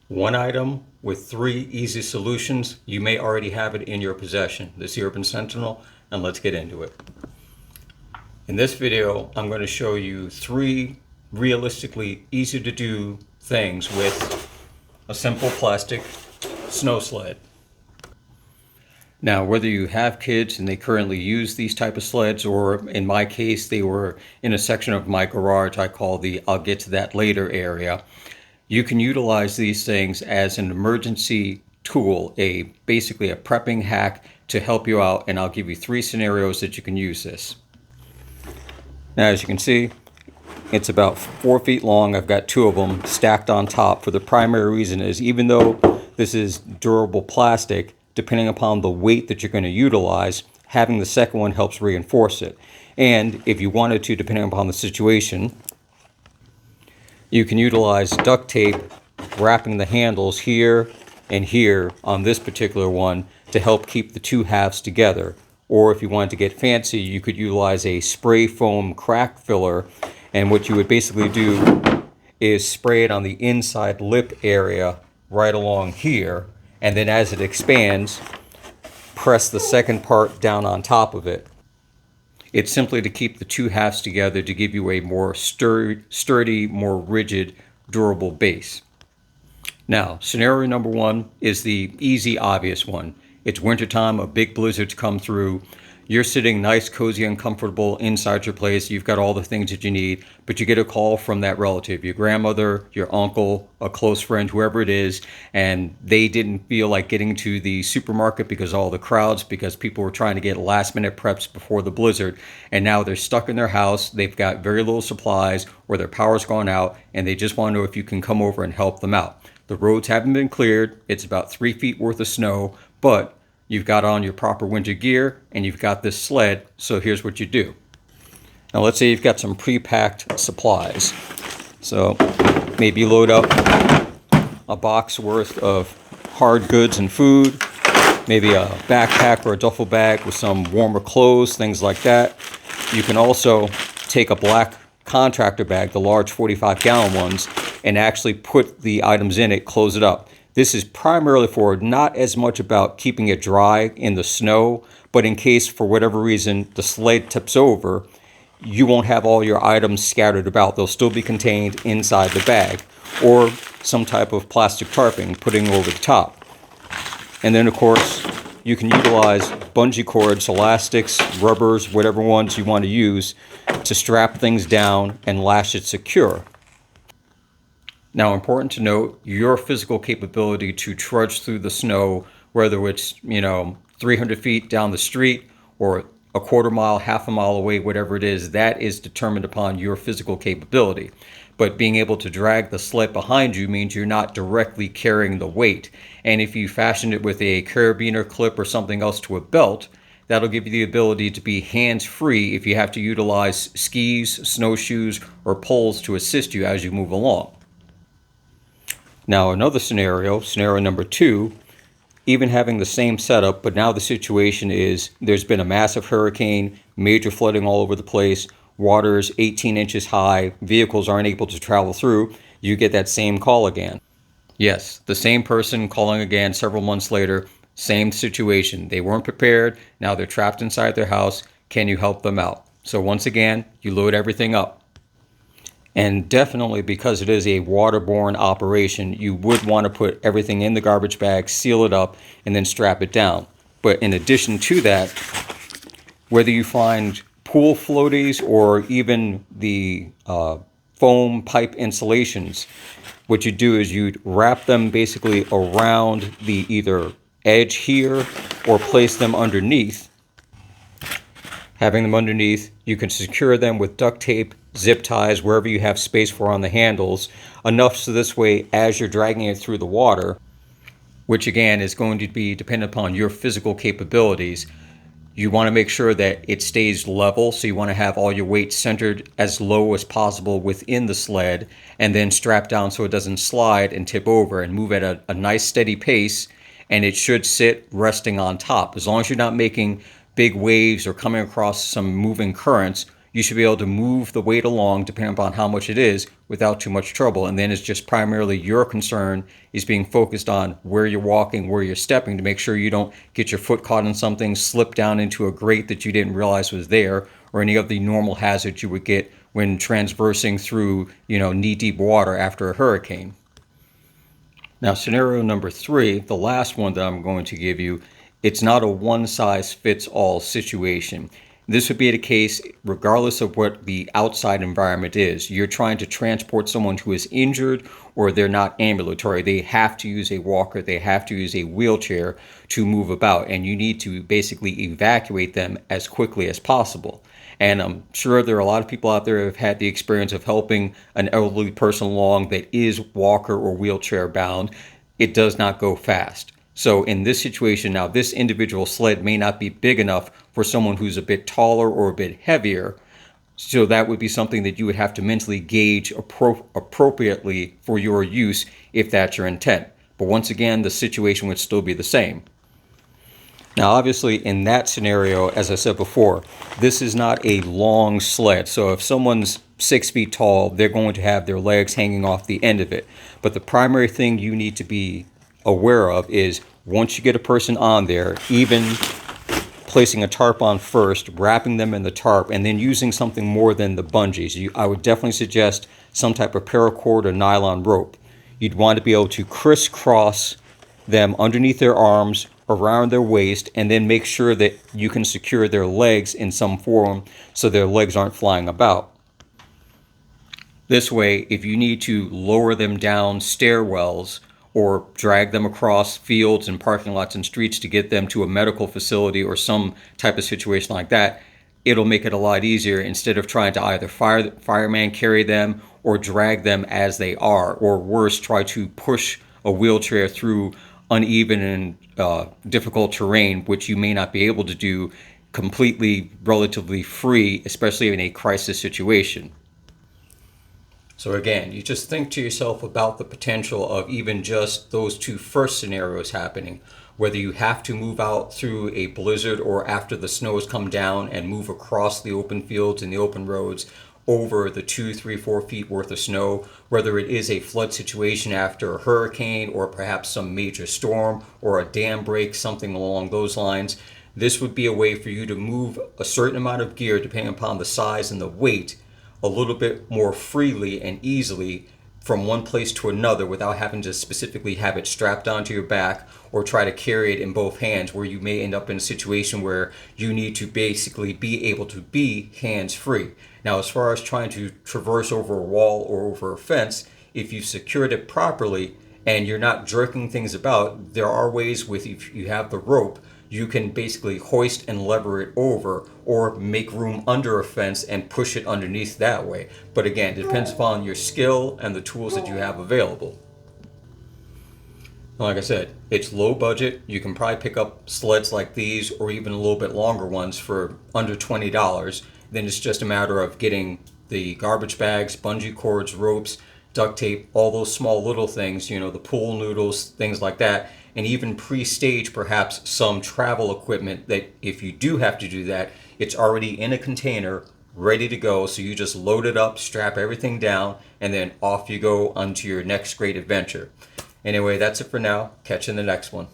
One item with 3 easy solutions. You may already have it in your possession. This is the Urban Sentinel, and let's get into it. In this video, I'm going to show you 3 realistically easy to do things with a simple plastic snow sled. Now, whether you have kids and they currently use these type of sleds, or in my case, they were in a section of my garage I call the I'll get to that later area, you can utilize these things as an emergency tool, basically a prepping hack to help you out, and I'll give you 3 scenarios that you can use this. Now, as you can see, it's about 4 feet long. I've got 2 of them stacked on top. For the primary reason is, even though this is durable plastic, depending upon the weight that you're going to utilize, having the second one helps reinforce it. And if you wanted to, depending upon the situation, you can utilize duct tape, wrapping the handles here and here on this particular one to help keep the 2 halves together. Or if you wanted to get fancy, you could utilize a spray foam crack filler, and what you would basically do is spray it on the inside lip area right along here, and then as it expands, press the second part down on top of it. It's simply to keep the 2 halves together to give you a more sturdy, more rigid, durable base. Now, scenario number 1 is the easy, obvious one. It's wintertime, a big blizzard's come through. You're sitting nice, cozy, and comfortable inside your place. You've got all the things that you need, but you get a call from that relative, your grandmother, your uncle, a close friend, whoever it is, and they didn't feel like getting to the supermarket because of all the crowds, because people were trying to get last-minute preps before the blizzard, and now they're stuck in their house. They've got very little supplies, or their power's gone out, and they just want to know if you can come over and help them out. The roads haven't been cleared. It's about 3 feet worth of snow, but you've got on your proper winter gear and you've got this sled, so here's what you do. Now let's say you've got some pre-packed supplies. So maybe load up a box worth of hard goods and food, maybe a backpack or a duffel bag with some warmer clothes, things like that. You can also take a black contractor bag, the large 45-gallon ones, and actually put the items in it, close it up. This is primarily for not as much about keeping it dry in the snow, but in case for whatever reason the sled tips over, you won't have all your items scattered about. They'll still be contained inside the bag, or some type of plastic tarping putting over the top. And then of course you can utilize bungee cords, elastics, rubbers, whatever ones you want to use to strap things down and lash it secure. Now, important to note, your physical capability to trudge through the snow, whether it's, 300 feet down the street or a quarter mile, half a mile away, whatever it is, that is determined upon your physical capability. But being able to drag the sled behind you means you're not directly carrying the weight. And if you fashion it with a carabiner clip or something else to a belt, that'll give you the ability to be hands-free if you have to utilize skis, snowshoes, or poles to assist you as you move along. Now, another scenario number 2, even having the same setup, but now the situation is there's been a massive hurricane, major flooding all over the place, water is 18 inches high, vehicles aren't able to travel through. You get that same call again. Yes, the same person calling again several months later, same situation. They weren't prepared, now they're trapped inside their house. Can you help them out? So once again, you load everything up. And definitely, because it is a waterborne operation, you would want to put everything in the garbage bag, seal it up, and then strap it down. But in addition to that, whether you find pool floaties or even the foam pipe insulations, what you do is you'd wrap them basically around the either edge here or place them underneath. Having them underneath, you can secure them with duct tape, zip ties, wherever you have space for on the handles, enough so this way, as you're dragging it through the water, which again is going to be dependent upon your physical capabilities, you want to make sure that it stays level. So you want to have all your weight centered as low as possible within the sled, and then strapped down so it doesn't slide and tip over, and move at a nice steady pace, and it should sit resting on top. As long as you're not making big waves or coming across some moving currents, you should be able to move the weight along depending upon how much it is without too much trouble. And then it's just primarily your concern is being focused on where you're walking, where you're stepping, to make sure you don't get your foot caught in something, slip down into a grate that you didn't realize was there, or any of the normal hazards you would get when transversing through, knee-deep water after a hurricane. Now, scenario number 3, the last one that I'm going to give you, it's not a one-size-fits-all situation. This would be the case regardless of what the outside environment is. You're trying to transport someone who is injured or they're not ambulatory. They have to use a walker, they have to use a wheelchair to move about, and you need to basically evacuate them as quickly as possible. And I'm sure there are a lot of people out there who have had the experience of helping an elderly person along that is walker or wheelchair bound. It does not go fast. So in this situation now, this individual sled may not be big enough for someone who's a bit taller or a bit heavier. So that would be something that you would have to mentally gauge appropriately for your use if that's your intent. But once again, the situation would still be the same. Now, obviously, in that scenario, as I said before, this is not a long sled. So if someone's 6 feet tall, they're going to have their legs hanging off the end of it. But the primary thing you need to be aware of is once you get a person on there, even placing a tarp on first, wrapping them in the tarp, and then using something more than the bungees. I would definitely suggest some type of paracord or nylon rope. You'd want to be able to crisscross them underneath their arms, around their waist, and then make sure that you can secure their legs in some form so their legs aren't flying about. This way, if you need to lower them down stairwells or drag them across fields and parking lots and streets to get them to a medical facility or some type of situation like that, it'll make it a lot easier instead of trying to either fireman carry them or drag them as they are, or worse, try to push a wheelchair through uneven and difficult terrain, which you may not be able to do completely relatively free, especially in a crisis situation. So again, you just think to yourself about the potential of even just those 2 first scenarios happening, whether you have to move out through a blizzard or after the snow has come down and move across the open fields and the open roads over the 2, 3, 4 feet worth of snow, whether it is a flood situation after a hurricane or perhaps some major storm or a dam break, something along those lines. This would be a way for you to move a certain amount of gear, depending upon the size and the weight, a little bit more freely and easily from one place to another without having to specifically have it strapped onto your back or try to carry it in both hands, where you may end up in a situation where you need to basically be able to be hands-free. Now, as far as trying to traverse over a wall or over a fence, if you've secured it properly and you're not jerking things about, there are ways if you have the rope, you can basically hoist and lever it over or make room under a fence and push it underneath that way. But again, it depends upon your skill and the tools that you have available. Like I said, it's low budget. You can probably pick up sleds like these or even a little bit longer ones for under $20. Then it's just a matter of getting the garbage bags, bungee cords, ropes, duct tape, all those small little things, the pool noodles, things like that, and even pre-stage perhaps some travel equipment that if you do have to do that, it's already in a container ready to go. So you just load it up, strap everything down, and then off you go onto your next great adventure. Anyway, that's it for now. Catch you in the next one.